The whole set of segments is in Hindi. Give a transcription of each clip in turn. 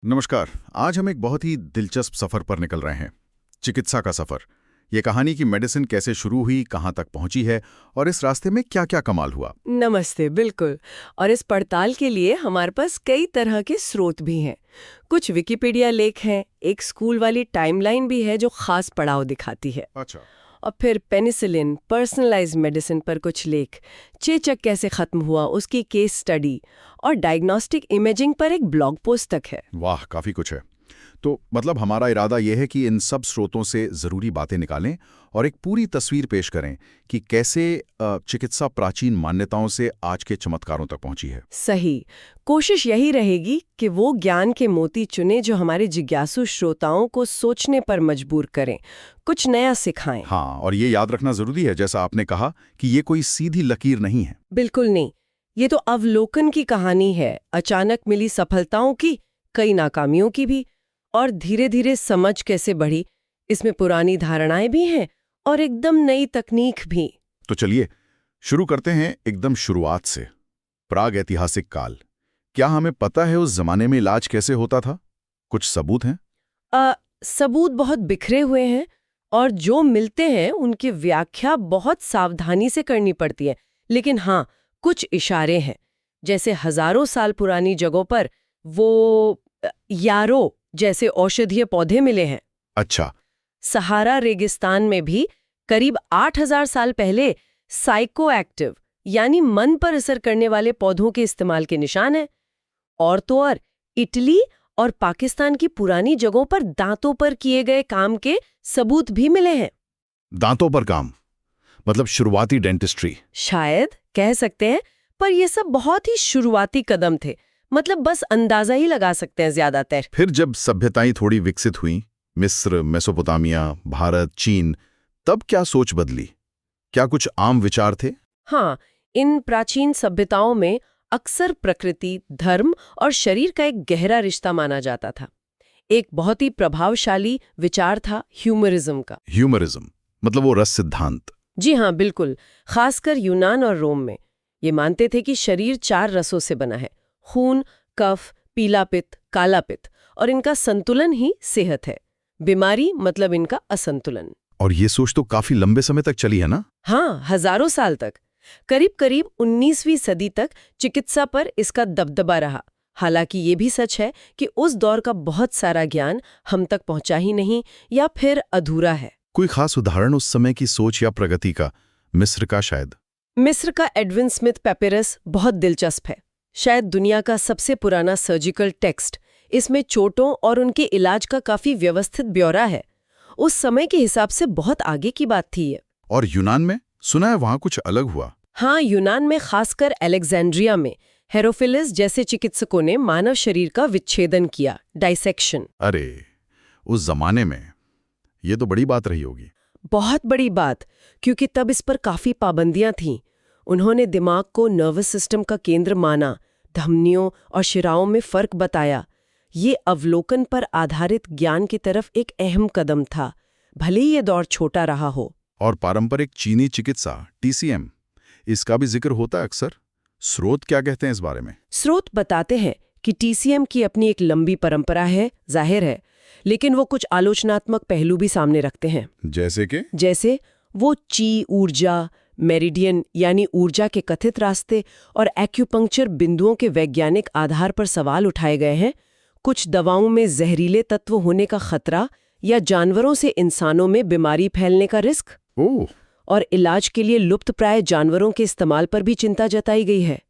नमस्कार। आज हम एक बहुत ही दिलचस्प सफर पर निकल रहे हैं, चिकित्सा का सफर। ये कहानी कि मेडिसिन कैसे शुरू हुई, कहाँ तक पहुंची है और इस रास्ते में क्या क्या कमाल हुआ। नमस्ते। बिल्कुल। और इस पड़ताल के लिए हमारे पास कई तरह के स्रोत भी हैं। कुछ विकिपीडिया लेख हैं, एक स्कूल वाली टाइमलाइन भी है जो खास पड़ाव दिखाती है। अच्छा। और फिर पेनिसिलिन, पर्सनलाइज्ड मेडिसिन पर कुछ लेख, चेचक कैसे खत्म हुआ उसकी केस स्टडी, और डायग्नोस्टिक इमेजिंग पर एक ब्लॉग पोस्ट तक है। वाह, काफी कुछ है। तो मतलब हमारा इरादा यह है कि इन सब स्रोतों से जरूरी बातें निकालें और एक पूरी तस्वीर पेश करें कि कैसे चिकित्सा प्राचीन मान्यताओं से आज के चमत्कारों तक पहुंची है। सही। कोशिश यही रहेगी कि वो ज्ञान के मोती चुने जो हमारे जिज्ञासु श्रोताओं को सोचने पर मजबूर करें, कुछ नया सिखाएं। हाँ, और ये याद रखना जरूरी है, जैसा आपने कहा, कि ये कोई सीधी लकीर नहीं है। बिल्कुल नहीं। ये तो अवलोकन की कहानी है, अचानक मिली सफलताओं की, कई नाकामियों की भी, और धीरे धीरे समझ कैसे बढ़ी। इसमें पुरानी धारणाएं भी हैं और एकदम नई तकनीक भी। तो चलिए शुरू करते हैं एकदम शुरुआत से। प्राग ऐतिहासिक काल। क्या हमें पता है उस जमाने में इलाज कैसे होता था? कुछ सबूत हैं? सबूत बहुत बिखरे हुए हैं, और जो मिलते हैं उनकी व्याख्या बहुत सावधानी से करनी पड़ती है। लेकिन हाँ, कुछ इशारे हैं। जैसे हजारों साल पुरानी जगहों पर वो यारो जैसे औषधीय पौधे मिले हैं। अच्छा। सहारा रेगिस्तान में भी करीब 8000 साल पहले साइकोएक्टिव यानी मन पर असर करने वाले पौधों के इस्तेमाल के निशान हैं। और तो और इटली और पाकिस्तान की पुरानी जगहों पर दांतों पर किए गए काम के सबूत भी मिले हैं। दांतों पर काम मतलब शुरुआती डेंटिस्ट्री। शायद कह सकते हैं, पर ये सब बहुत ही शुरुआती कदम थे। मतलब बस अंदाजा ही लगा सकते हैं ज्यादातर। फिर जब सभ्यताएं थोड़ी विकसित हुई, मिस्र, मेसोपोटामिया, भारत, चीन, तब क्या सोच बदली? क्या कुछ आम विचार थे? हाँ, इन प्राचीन सभ्यताओं में अक्सर प्रकृति, धर्म और शरीर का एक गहरा रिश्ता माना जाता था। एक बहुत ही प्रभावशाली विचार था ह्यूमरिज्म का। ह्यूमरिज्म मतलब वो रस सिद्धांत। जी हाँ, बिल्कुल। खासकर यूनान और रोम में ये मानते थे कि शरीर 4 रसों से बना है: खून, कफ, पीला पित्त, काला पित्त, और इनका संतुलन ही सेहत है। बीमारी मतलब इनका असंतुलन। और ये सोच तो काफी लंबे समय तक चली है ना? हाँ, हजारों साल तक। करीब करीब 19वीं सदी तक चिकित्सा पर इसका दबदबा रहा। हालांकि ये भी सच है कि उस दौर का बहुत सारा ज्ञान हम तक पहुंचा ही नहीं, या फिर अधूरा है। कोई खास उदाहरण उस समय की सोच या प्रगति का? मिस्र का शायद। मिस्र का एडविन स्मिथ पेपिरस बहुत दिलचस्प है। शायद दुनिया का सबसे पुराना सर्जिकल टेक्स्ट। इसमें चोटों और उनके इलाज का काफी व्यवस्थित ब्यौरा है। उस समय के हिसाब से बहुत आगे की बात थी ये। और यूनान में सुना है वहां कुछ अलग हुआ। हाँ, यूनान में खासकर अलेक्जेंड्रिया में हेरोफिलिस जैसे चिकित्सकों ने मानव शरीर का विच्छेदन किया, डाइसेक्शन। अरे, उस जमाने में ये तो बड़ी बात रही होगी। बहुत बड़ी बात, क्योंकि तब इस पर काफी पाबंदियां थीं। उन्होंने दिमाग को नर्वस सिस्टम का केंद्र माना, धमनियों और शिराओं में फर्क बताया। ये अवलोकन पर आधारित ज्ञान की तरफ एक अहम कदम था, भले ही ये दौर छोटा रहा हो। और पारंपरिक चीनी चिकित्सा, टीसीएम, इसका भी जिक्र होता है अक्सर। स्रोत क्या कहते हैं इस बारे में? स्रोत बताते हैं कि टीसीएम की अपनी एक लंबी परंपरा है, जाहिर है, लेकिन वो कुछ आलोचनात्मक पहलू भी सामने रखते हैं। जैसे वो ची ऊर्जा, मेरिडियन यानी ऊर्जा के कथित रास्ते, और एक्यूपंक्चर बिंदुओं के वैज्ञानिक आधार पर सवाल उठाए गए हैं। कुछ दवाओं में जहरीले तत्व होने का खतरा, या जानवरों से इंसानों में बीमारी फैलने का रिस्क। और इलाज के लिए लुप्तप्राय जानवरों के इस्तेमाल पर भी चिंता जताई गई है।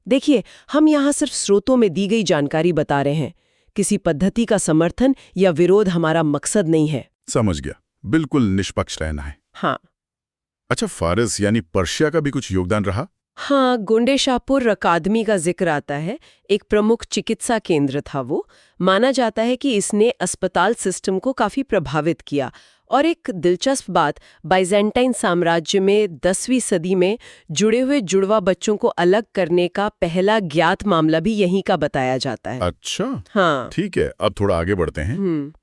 देखिए, हम यहाँ सिर्फ स्रोतों में दी गई जानकारी बता रहे हैं। किसी पद्धति का समर्थन या विरोध हमारा मकसद नहीं है। समझ गया, बिल्कुल निष्पक्ष रहना है। हाँ। अच्छा, फारस यानी पर्शिया का भी कुछ योगदान रहा? हाँ, गोंडेशापुर अकादमी का जिक्र आता है। एक प्रमुख चिकित्सा केंद्र था वो। माना जाता है कि इसने अस्पताल सिस्टम को काफी प्रभावित किया। और एक दिलचस्प बात, बाइजेंटाइन साम्राज्य में 10वीं सदी में जुड़े हुए जुड़वा बच्चों को अलग करने का पहला ज्ञात मामला भी यहीं का बताया जाता है। अच्छा, हाँ, ठीक है। अब थोड़ा आगे बढ़ते हैं।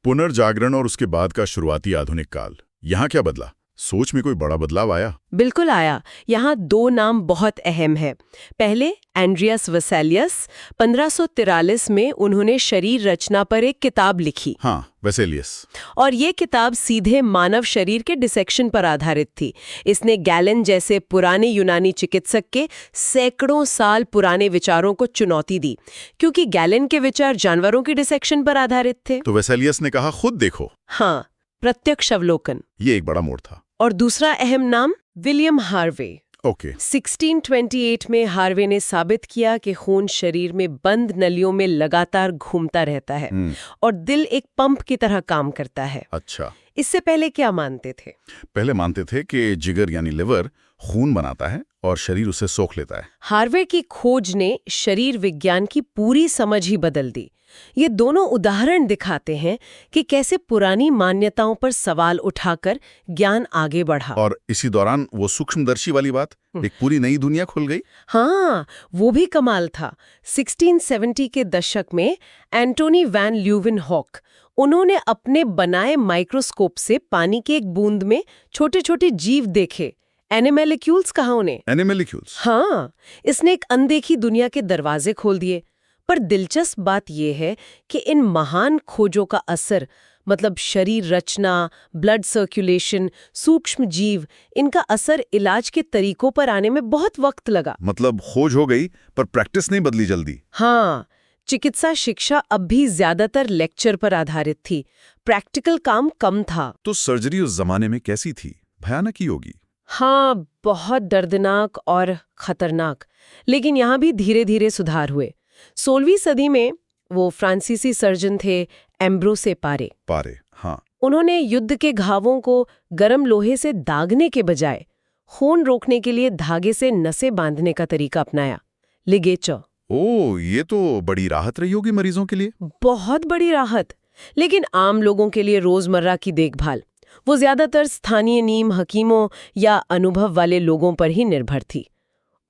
पुनर्जागरण और उसके बाद का शुरुआती आधुनिक काल, यहाँ क्या बदला? सोच में कोई बड़ा बदलाव आया? बिल्कुल आया। यहाँ 2 नाम बहुत अहम है। पहले एंड्रियास वेसेलियस, 1543 में उन्होंने शरीर रचना पर एक किताब लिखी। हाँ, वेसेलियस। और ये किताब सीधे मानव शरीर के डिसेक्शन पर आधारित थी। इसने गैलन जैसे पुराने यूनानी चिकित्सक के सैकड़ों साल पुराने विचारों को चुनौती दी, क्योंकि गैलन के विचार जानवरों के डिसेक्शन पर आधारित थे। तो वेसेलियस ने कहा खुद देखो। हाँ, प्रत्यक्ष अवलोकन। ये एक बड़ा मोड़ था। और दूसरा अहम नाम विलियम हार्वे। ओके। 1628 में हार्वे ने साबित किया कि खून शरीर में बंद नलियों में लगातार घूमता रहता है और दिल एक पंप की तरह काम करता है। अच्छा। इससे पहले क्या मानते थे? पहले मानते थे कि जिगर यानी लिवर खून बनाता है और शरीर उसे सोख लेता है। हार्वे की खोज ने शरीर विज्ञान की पूरी समझ ही बदल दी। ये दोनों उदाहरण दिखाते हैं कि कैसे पुरानी मान्यताओं पर सवाल उठाकर ज्ञान आगे बढ़ा। और इसी दौरान वो सूक्ष्मदर्शी वाली बात, एक पूरी नई दुनिया खुल गई। हाँ, वो भी कमाल था। 1670 के दशक में एंटोनी वैन ल्यूवेनहॉक, उन्होंने अपने बनाए माइक्रोस्कोप से पानी के एक बूंद में छोटे-छोटे जीव देखे। एनिमेलिक्यूल्स कहा उन्हें। एनिमेलिक्यूल्स? हाँ, इसने एक अनदेखी दुनिया के दरवाजे खोल दिए। पर दिलचस्प बात यह है कि इन महान खोजों का असर, मतलब शरीर रचना, ब्लड सर्कुलेशन, सूक्ष्म जीव, इनका असर इलाज के तरीकों पर आने में बहुत वक्त लगा। मतलब खोज हो गई पर प्रैक्टिस नहीं बदली जल्दी। हाँ, चिकित्सा शिक्षा अब भी ज्यादातर लेक्चर पर आधारित थी, प्रैक्टिकल काम कम था। तो सर्जरी उस जमाने में कैसी थी? भयानक ही होगी। हाँ, बहुत दर्दनाक और खतरनाक। लेकिन यहाँ भी धीरे धीरे सुधार हुए। 16वीं सदी में वो फ्रांसीसी सर्जन थे एम्ब्रोसे पारे। हाँ। उन्होंने युद्ध के घावों को गर्म लोहे से दागने के बजाय खून रोकने के लिए धागे से नसें बांधने का तरीका अपनाया, लिगेचर। ओह, ये तो बड़ी राहत रही होगी मरीजों के लिए। बहुत बड़ी राहत। लेकिन आम लोगों के लिए रोजमर्रा की देखभाल वो ज्यादातर स्थानीय नीम हकीमों या अनुभव वाले लोगों पर ही निर्भर थी।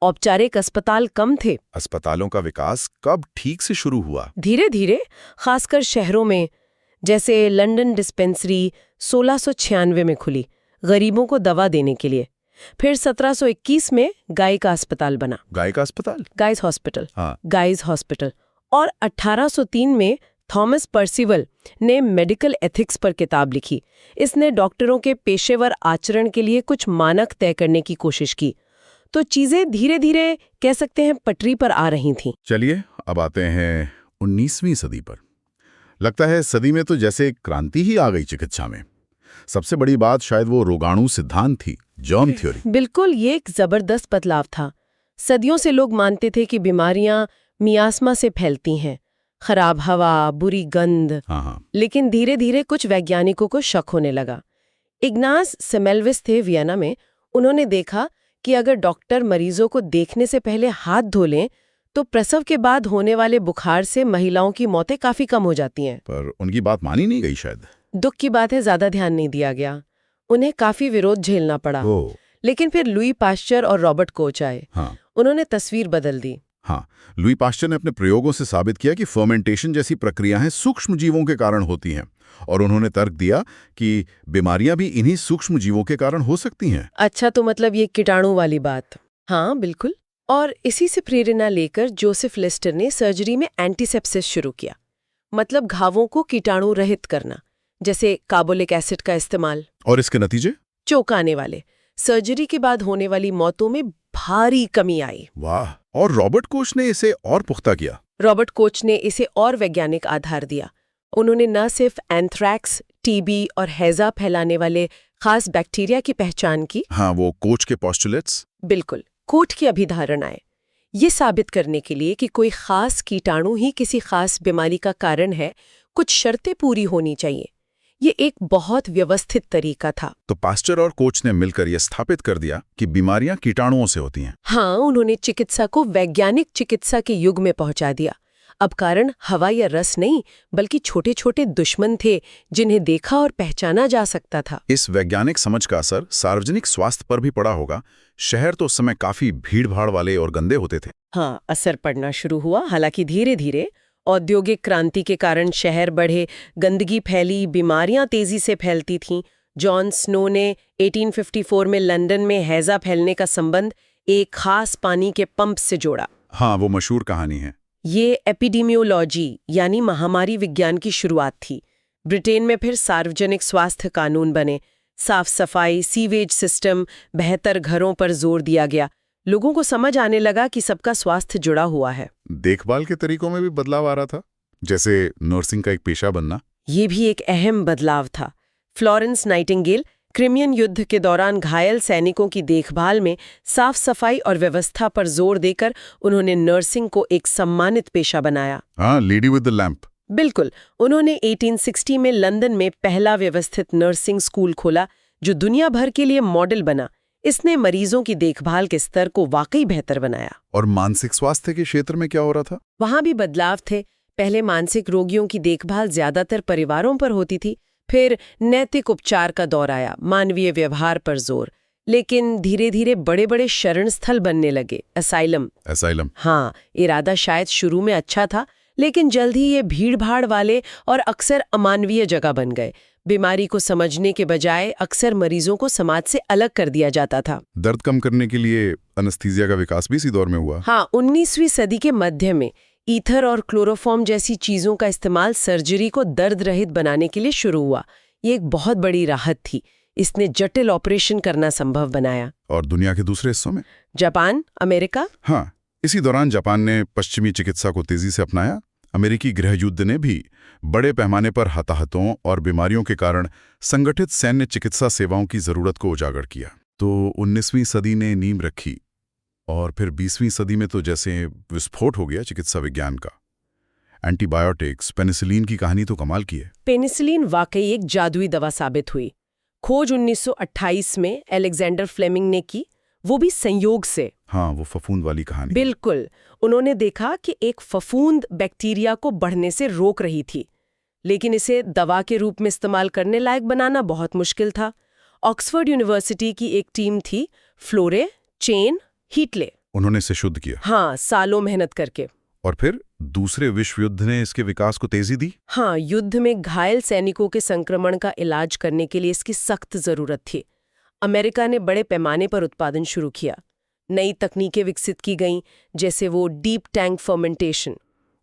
औपचारिक अस्पताल कम थे। अस्पतालों का विकास कब ठीक से शुरू हुआ? धीरे धीरे, खासकर शहरों में। जैसे लंदन डिस्पेंसरी 1696 में खुली, गरीबों को दवा देने के लिए। फिर 1721 में गाय का अस्पताल बना। गाय का अस्पताल? Guy's hospital. हाँ। Guy's hospital. और 1803 में थॉमस पर्सिवल ने मेडिकल एथिक्स पर किताब लिखी। इसने डॉक्टरों के पेशेवर आचरण के लिए कुछ मानक तय करने की कोशिश की। तो चीजें धीरे धीरे, कह सकते हैं, पटरी पर आ रही थीं। चलिए अब आते हैं 19वीं सदी पर। लगता है सदी में तो जैसे क्रांति ही आ गई चिकित्सा में। सबसे बड़ी बात शायद वो रोगाणु सिद्धांत थी, जर्म थ्योरी। बिल्कुल, ये एक जबरदस्त बदलाव था। सदियों से लोग मानते थे कि बीमारियां मियास्मा से फैलती हैं, खराब हवा, बुरी गंध। हाँ। लेकिन धीरे धीरे कुछ वैज्ञानिकों को शक होने लगा। इग्नास सेमेल्विस थे वियना में। उन्होंने देखा कि अगर डॉक्टर मरीजों को देखने से पहले हाथ धो लें तो प्रसव के बाद होने वाले बुखार से महिलाओं की मौतें काफी कम हो जाती हैं। पर उनकी बात मानी नहीं गई शायद। दुख की बात है, ज्यादा ध्यान नहीं दिया गया। उन्हें काफी विरोध झेलना पड़ा। लेकिन फिर लुई पाश्चर और रॉबर्ट कोच आए। हाँ। उन्होंने तस्वीर बदल दी। हाँ, लुई पाश्चर ने अपने प्रयोगों से साबित किया कि फर्मेंटेशन जैसी प्रक्रियाएं सूक्ष्म जीवों के कारण होती हैं, और उन्होंने तर्क दिया कि बीमारियां भी इन्हीं सूक्ष्म जीवों के कारण हो सकती हैं। अच्छा, तो मतलब ये कीटाणु वाली बात। हाँ, बिल्कुल। और इसी से प्रेरणा लेकर जोसेफ लेस्टर ने सर्जरी में एंटीसेप्सिस शुरू किया, मतलब घावों को कीटाणु रहित करना, जैसे कार्बोलिक एसिड का इस्तेमाल। और इसके नतीजे? चोक आने वाले। सर्जरी के बाद होने वाली मौतों में भारी कमी आई। वाह। और रॉबर्ट कोच ने इसे और पुख्ता किया। रॉबर्ट कोच ने इसे और वैज्ञानिक आधार दिया। उन्होंने न सिर्फ एंथ्रैक्स, टीबी और हैजा फैलाने वाले खास बैक्टीरिया की पहचान की। हाँ, वो कोच के पोस्टुलेट्स। बिल्कुल, कोच की अभिधारणाएं, ये साबित करने के लिए कि कोई खास कीटाणु ही किसी खास बीमारी का कारण है, कुछ शर्तें पूरी होनी चाहिए। ये एक बहुत व्यवस्थित तरीका था। तो पास्चर और कोच ने मिलकर यह स्थापित कर दिया कि बीमारियां कीटाणुओं से होती हैं। हाँ, उन्होंने चिकित्सा को वैज्ञानिक चिकित्सा के युग में पहुंचा दिया। अब कारण हवा या रस नहीं, बल्कि छोटे छोटे दुश्मन थे जिन्हें देखा और पहचाना जा सकता था। इस वैज्ञानिक समझ का असर सार्वजनिक स्वास्थ्य पर भी पड़ा होगा। शहर तो उस समय काफी भीड़-भाड़ वाले और गंदे होते थे। हाँ, असर पड़ना शुरू हुआ। हालांकि धीरे धीरे औद्योगिक क्रांति के कारण शहर बढ़े, गंदगी फैली, बीमारियां तेजी से फैलती थीं। जॉन स्नो ने 1854 में लंदन में हैजा फैलने का संबंध एक खास पानी के पंप से जोड़ा। हाँ, वो मशहूर कहानी है। ये एपिडेमियोलॉजी यानी महामारी विज्ञान की शुरुआत थी। ब्रिटेन में फिर सार्वजनिक स्वास्थ्य कानून बने, साफ सफाई, सीवेज सिस्टम, बेहतर घरों पर जोर दिया गया। लोगों को समझ आने लगा कि सबका स्वास्थ्य जुड़ा हुआ है। देखभाल के तरीकों में भी बदलाव आ रहा था, जैसे नर्सिंग का एक पेशा बनना। ये भी एक अहम बदलाव था। फ्लोरेंस नाइटिंगेल क्रिमियन युद्ध के दौरान घायल सैनिकों की देखभाल में साफ सफाई और व्यवस्था पर जोर देकर उन्होंने नर्सिंग को एक सम्मानित पेशा बनाया। हाँ, लेडी विद द लैंप। बिल्कुल। उन्होंने 1860 में लंदन में पहला व्यवस्थित नर्सिंग स्कूल खोला, जो दुनिया भर के लिए मॉडल बना। इसने मरीजों की देखभाल के स्तर को वाकई बेहतर बनाया। और मानसिक स्वास्थ्य के क्षेत्र में क्या हो रहा था? वहां भी बदलाव थे। पहले मानसिक रोगियों की देखभाल ज्यादातर परिवारों पर होती थी, फिर नैतिक उपचार का दौर आया, मानवीय व्यवहार पर जोर। लेकिन धीरे धीरे बड़े बड़े शरण स्थल बनने लगे, असाइलम। हाँ, इरादा शायद शुरू में अच्छा था, लेकिन जल्द ही ये भीड़-भाड़ वाले और अक्सर अमानवीय जगह बन गए। बीमारी को समझने के बजाय अक्सर मरीजों को समाज से अलग कर दिया जाता था। दर्द कम करने के लिए एनेस्थीसिया का विकास भी इसी दौर में हुआ। हाँ, 19वीं सदी के मध्य में ईथर और क्लोरोफॉर्म जैसी चीजों का इस्तेमाल सर्जरी को दर्द रहित बनाने के लिए शुरू हुआ। ये एक बहुत बड़ी राहत थी। इसने जटिल ऑपरेशन करना संभव बनाया। और दुनिया के दूसरे हिस्सों में? Japan, America? हाँ, इसी दौरान जापान ने पश्चिमी चिकित्सा को तेजी से अपनाया। अमेरिकी गृह युद्ध ने भी बड़े पैमाने पर हताहतों और बीमारियों के कारण संगठित सैन्य चिकित्सा सेवाओं की जरूरत को उजागर किया। तो 19वीं सदी ने नींव रखी, और फिर 20वीं सदी में तो जैसे विस्फोट हो गया चिकित्सा विज्ञान का। एंटीबायोटिक्स, पेनिसिलिन की कहानी तो कमाल की है। पेनिसिलिन वाकई एक जादुई दवा साबित हुई। खोज 1928 में अलेक्जेंडर फ्लेमिंग ने की, वो भी संयोग से। हाँ, वो फफूंद वाली कहानी। बिल्कुल। उन्होंने देखा कि एक फफूंद बैक्टीरिया को बढ़ने से रोक रही थी, लेकिन इसे दवा के रूप में इस्तेमाल करने लायक बनाना बहुत मुश्किल था। ऑक्सफोर्ड यूनिवर्सिटी की एक टीम थी, फ्लोरे, चेन, हीटले। उन्होंने इसे शुद्ध किया। हाँ, सालों मेहनत करके। और फिर दूसरे विश्व युद्ध ने इसके विकास को तेजी दी। हाँ, युद्ध में घायल सैनिकों के संक्रमण का इलाज करने के लिए इसकी सख्त जरूरत थी। अमेरिका ने बड़े पैमाने पर उत्पादन शुरू किया। नई तकनीकें विकसित की गईं, जैसे वो डीप टैंक फर्मेंटेशन।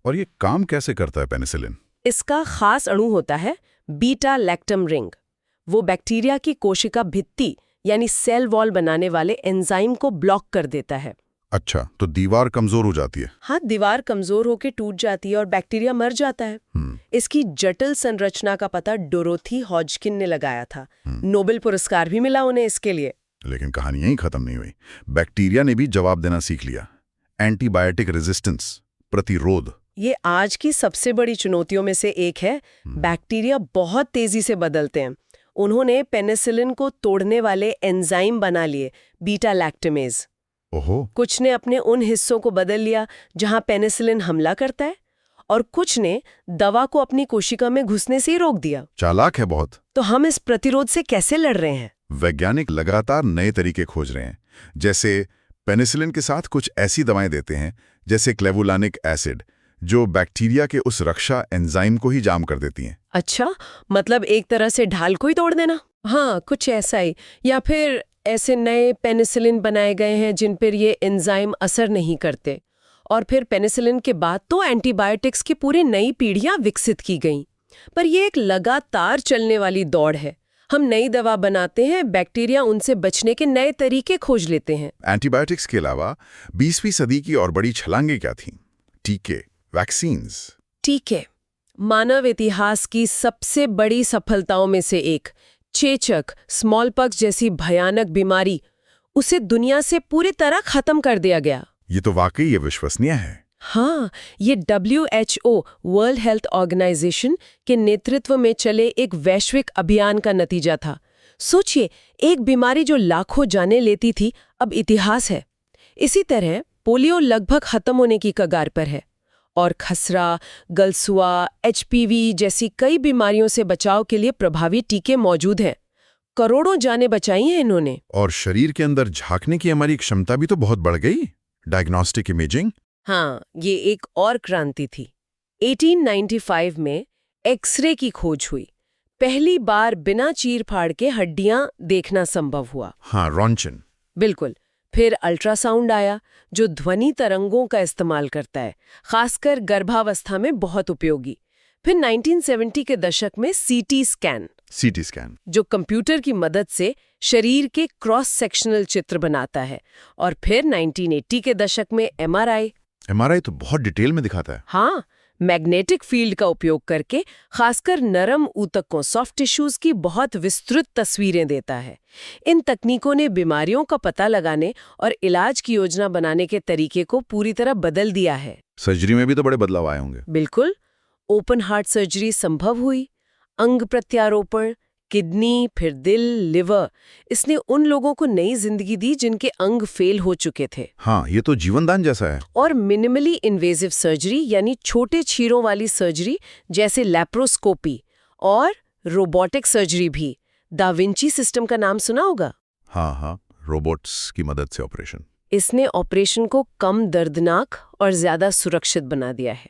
और ये काम कैसे करता है पेनिसिलिन? इसका खास अणु होता है बीटा लैक्टम रिंग। वो बैक्टीरिया की कोशिका भित्ति यानी सेल वॉल बनाने वाले एंजाइम को ब्लॉक कर देता है। अच्छा, तो दीवार कमजोर हो जाती है? हाँ, दीवार कमजोर होकर टूट जाती है और बैक्टीरिया मर जाता है। इसकी जटिल संरचना का पता डोरोथी हॉजकिन ने लगाया था। नोबेल पुरस्कार भी मिला उन्हें इसके लिए। लेकिन कहानी यहीं खत्म नहीं हुई। बैक्टीरिया ने भी जवाब देना सीख लिया। एंटीबायोटिक रेजिस्टेंस, प्रतिरोध। ये आज की सबसे बड़ी चुनौतियों में से एक है। बैक्टीरिया बहुत तेजी से बदलते हैं। उन्होंने पेनिसिलिन को तोड़ने वाले एंजाइम बना लिए, बीटा लैक्टमेज। ओहो। कुछ ने अपने उन हिस्सों को बदल लिया जहां पेनिसिलिन हमला करता है, और कुछ ने दवा को अपनी कोशिका में घुसने से ही रोक दिया। चालाक है बहुत। तो हम इस प्रतिरोध से कैसे लड़ रहे हैं? वैज्ञानिक लगातार नए तरीके खोज रहे हैं। जैसे पेनिसिलिन के साथ कुछ ऐसी दवाएं देते हैं, जैसे क्लेवुलानिक एसिड, जो बैक्टीरिया के उस रक्षा एंजाइम को ही जाम कर देती हैं। अच्छा, मतलब एक तरह से ढाल को ही तोड़ देना। हाँ, कुछ ऐसा ही। या फिर ऐसे नए पेनिसिलिन बनाए गए हैं जिन पर ये एंजाइम असर नहीं करते। और फिर पेनिसिलिन के बाद तो एंटीबायोटिक्स की पूरी नई पीढ़ियां विकसित की गईं। पर ये एक लगातार चलने वाली दौड़ है। हम नई दवा बनाते हैं, बैक्टीरिया उनसे बचने के नए तरीके खोज लेते हैं। एंटीबायोटिक्स के अलावा 20वीं सदी की और बड़ी छलांगें क्या थीं? टीके, वैक्सीन्स। टीके मानव इतिहास की सबसे बड़ी सफलताओं में से एक। चेचक, स्मॉलपॉक्स जैसी भयानक बीमारी, उसे दुनिया से पूरी तरह खत्म कर दिया गया। ये तो वाकई ये विश्वसनीय है। हाँ, ये WHO वर्ल्ड हेल्थ ऑर्गेनाइजेशन के नेतृत्व में चले एक वैश्विक अभियान का नतीजा था। सोचिए, एक बीमारी जो लाखों जानें लेती थी, अब इतिहास है। इसी तरह पोलियो लगभग खत्म होने की कगार पर है, और खसरा, गलसुआ, HPV जैसी कई बीमारियों से बचाव के लिए प्रभावी टीके मौजूद हैं। करोड़ों जानें बचाई हैं इन्होंने। और शरीर के अंदर झांकने की हमारी क्षमता भी तो बहुत बढ़ गई। Diagnostic imaging. हाँ, ये एक और क्रांति थी। 1895 में एक्सरे की खोज हुई। पहली बार बिना चीर फाड़ के हड्डियां देखना संभव हुआ। हाँ, रोंचन। बिल्कुल। फिर अल्ट्रासाउंड आया जो ध्वनि तरंगों का इस्तेमाल करता है, खासकर गर्भावस्था में बहुत उपयोगी। फिर 1970 के दशक में सीटी स्कैन, जो कंप्यूटर की मदद से शरीर के क्रॉस सेक्शनल चित्र बनाता है। और फिर 1980 के दशक में एमआरआई तो बहुत डिटेल में दिखाता है। हाँ, मैग्नेटिक फील्ड का उपयोग करके खासकर नरम ऊतकों सॉफ्ट टिश्यूज की बहुत विस्तृत तस्वीरें देता है। इन तकनीकों ने बीमारियों का पता लगाने और इलाज की योजना बनाने के तरीके को पूरी तरह बदल दिया है। सर्जरी में भी तो बड़े बदलाव आए होंगे। बिल्कुल। ओपन हार्ट सर्जरी संभव हुई, अंग प्रत्यारोपण, किडनी, फिर दिल, लिवर। इसने उन लोगों को नई जिंदगी दी जिनके अंग फेल हो चुके थे। हाँ, ये तो जीवनदान जैसा है। और मिनिमली इन्वेजिव सर्जरी यानी छोटे छीरों वाली सर्जरी जैसे लैप्रोस्कोपी और रोबोटिक सर्जरी भी। दा विंची सिस्टम का नाम सुना होगा। हाँ, रोबोट्स की मदद से ऑपरेशन। इसने ऑपरेशन को कम दर्दनाक और ज्यादा सुरक्षित बना दिया है।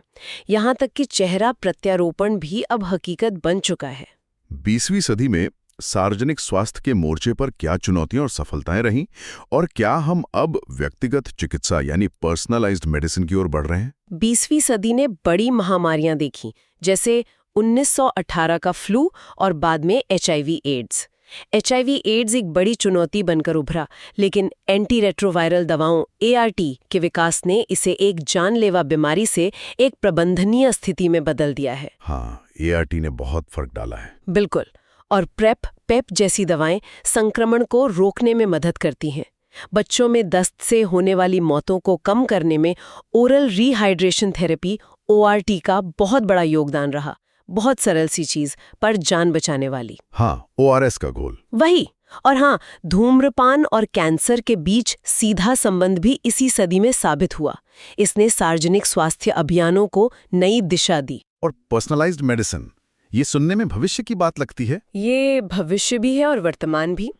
यहाँ तक कि चेहरा प्रत्यारोपण भी अब हकीकत बन चुका है। 20वीं सदी में सार्वजनिक स्वास्थ्य के मोर्चे पर क्या चुनौतियां और सफलताएं रहीं, और क्या हम अब व्यक्तिगत चिकित्सा यानी पर्सनलाइज्ड मेडिसिन की ओर बढ़ रहे हैं? 20वीं सदी ने बड़ी महामारियां देखी, जैसे 1918 का फ्लू और बाद में HIV एड्स एक बड़ी चुनौती बनकर उभरा, लेकिन एंटी रेट्रोवायरल दवाओं ART के विकास ने इसे एक जानलेवा बीमारी से एक प्रबंधनीय स्थिति में बदल दिया है। हाँ, ART ने बहुत फर्क डाला है। बिल्कुल। और पेप जैसी दवाएं संक्रमण को रोकने में मदद करती हैं। बच्चों में दस्त से होने वाली मौतों को कम करने में ओरल रीहाइड्रेशन थेरेपी ORT का बहुत बड़ा योगदान रहा। बहुत सरल सी चीज पर जान बचाने वाली। हाँ, ORS का गोल वही। और हाँ, धूम्रपान और कैंसर के बीच सीधा संबंध भी इसी सदी में साबित हुआ। इसने सार्वजनिक स्वास्थ्य अभियानों को नई दिशा दी। और पर्सनलाइज्ड मेडिसिन, ये सुनने में भविष्य की बात लगती है। ये भविष्य भी है और वर्तमान भी।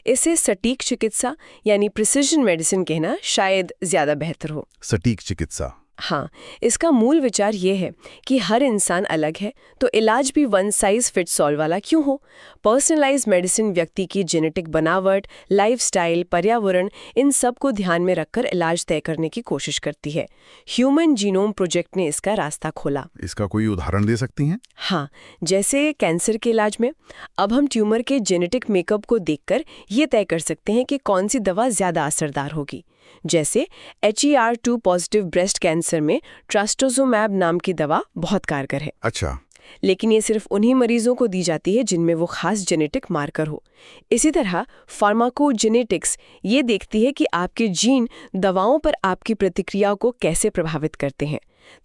इसे सटीक चिकित्सा यानी प्रिसिजन मेडिसिन कहना शायद ज्यादा बेहतर हो। सटीक चिकित्सा। हाँ, इसका मूल विचार ये है कि हर इंसान अलग है, तो इलाज भी वन साइज फिट्स ऑल वाला क्यों हो। पर्सनलाइज्ड मेडिसिन व्यक्ति की जेनेटिक बनावट, लाइफस्टाइल, पर्यावरण, इन सब को ध्यान में रखकर इलाज तय करने की कोशिश करती है। ह्यूमन जीनोम प्रोजेक्ट ने इसका रास्ता खोला। इसका कोई उदाहरण दे सकती हैं? हाँ, जैसे कैंसर के इलाज में अब हम ट्यूमर के जेनेटिक मेकअप को देखकर ये तय कर सकते हैं कि कौन सी दवा ज्यादा असरदार होगी। जैसे HER2 पॉजिटिव ब्रेस्ट कैंसर में ट्रास्टोजोमैब नाम की दवा बहुत कारगर है। अच्छा। लेकिन ये सिर्फ उन्हीं मरीजों को दी जाती है जिनमें वो खास जेनेटिक मार्कर हो। इसी तरह फार्माकोजेनेटिक्स ये देखती है कि आपके जीन दवाओं पर आपकी प्रतिक्रिया को कैसे प्रभावित करते हैं,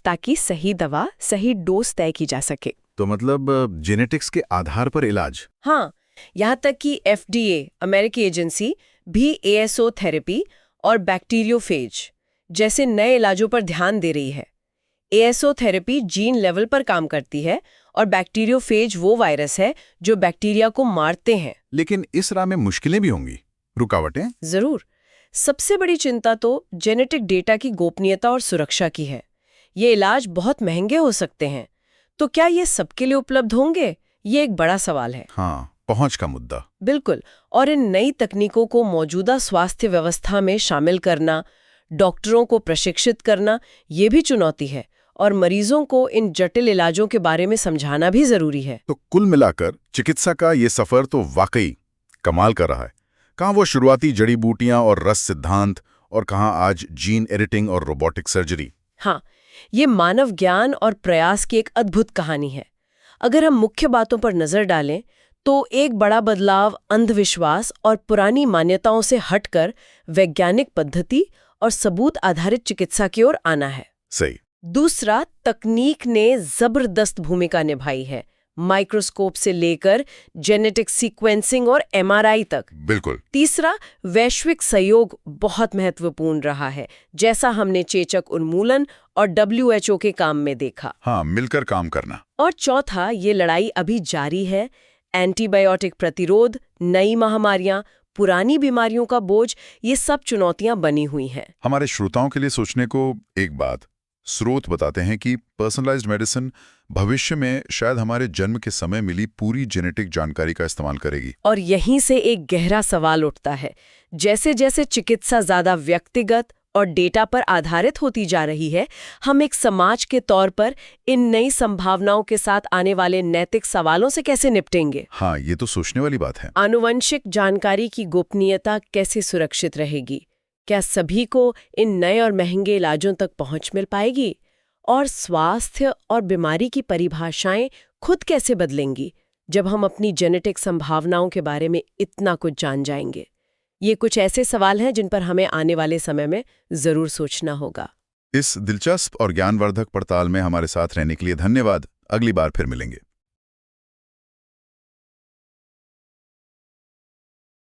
ताकि सही दवा सही डोज तय की जा सके। तो मतलब जेनेटिक्स के आधार पर इलाज? हाँ, यहाँ तक कि FDA अमेरिकी एजेंसी भी ASO थेरेपी और बैक्टीरियोफेज जैसे नए इलाजों पर ध्यान दे रही है। ASO थेरेपी जीन लेवल पर काम करती है और बैक्टीरियोफेज वो वायरस है जो बैक्टीरिया को मारते हैं। लेकिन इस राह में मुश्किलें भी होंगी, रुकावटें? जरूर। सबसे बड़ी चिंता तो जेनेटिक डेटा की गोपनीयता और सुरक्षा की है। ये इलाज बहुत महंगे हो सकते हैं, तो क्या ये सबके लिए उपलब्ध होंगे? ये एक बड़ा सवाल है। हाँ, पहुंच का मुद्दा। बिल्कुल। और इन नई तकनीकों को मौजूदा स्वास्थ्य व्यवस्था में शामिल करना, डॉक्टरों को प्रशिक्षित करना, ये भी चुनौती है। और मरीजों को इन जटिल इलाजों के बारे में समझाना भी जरूरी है। तो कुल मिलाकर चिकित्सा का ये सफर तो वाकई कमाल कर रहा है। कहाँ वो शुरुआती जड़ी बूटियां और रस सिद्धांत, और कहाँ आज जीन एडिटिंग और रोबोटिक सर्जरी। हाँ, ये मानव ज्ञान और प्रयास की एक अद्भुत कहानी है। अगर हम मुख्य बातों पर नजर डालें तो एक बड़ा बदलाव अंधविश्वास और पुरानी मान्यताओं से हटकर वैज्ञानिक पद्धति और सबूत आधारित चिकित्सा की ओर आना है। सही। दूसरा, तकनीक ने जबरदस्त भूमिका निभाई है, माइक्रोस्कोप से लेकर जेनेटिक सीक्वेंसिंग और MRI तक। बिल्कुल। तीसरा, वैश्विक सहयोग बहुत महत्वपूर्ण रहा है, जैसा हमने चेचक उन्मूलन और WHO के काम में देखा। हाँ, मिलकर काम करना। और चौथा, ये लड़ाई अभी जारी है। एंटीबायोटिक प्रतिरोध, नई महामारियां, पुरानी बीमारियों का बोझ, ये सब चुनौतियां बनी हुई हैं। हमारे श्रोताओं के लिए सोचने को एक बात, स्रोत बताते हैं कि पर्सनलाइज्ड मेडिसिन भविष्य में शायद हमारे जन्म के समय मिली पूरी जेनेटिक जानकारी का इस्तेमाल करेगी। और यहीं से एक गहरा सवाल उठता है, जैसे जैसे चिकित्सा ज्यादा व्यक्तिगत और डेटा पर आधारित होती जा रही है, हम एक समाज के तौर पर इन नई संभावनाओं के साथ आने वाले नैतिक सवालों से कैसे निपटेंगे? हाँ, ये तो सोचने वाली बात है। आनुवंशिक जानकारी की गोपनीयता कैसे सुरक्षित रहेगी? क्या सभी को इन नए और महंगे इलाजों तक पहुंच मिल पाएगी? और स्वास्थ्य और बीमारी की परिभाषाएं खुद कैसे बदलेंगी जब हम अपनी जेनेटिक संभावनाओं के बारे में इतना कुछ जान जाएंगे? ये कुछ ऐसे सवाल हैं जिन पर हमें आने वाले समय में जरूर सोचना होगा। इस दिलचस्प और ज्ञानवर्धक पड़ताल में हमारे साथ रहने के लिए धन्यवाद। अगली बार फिर मिलेंगे।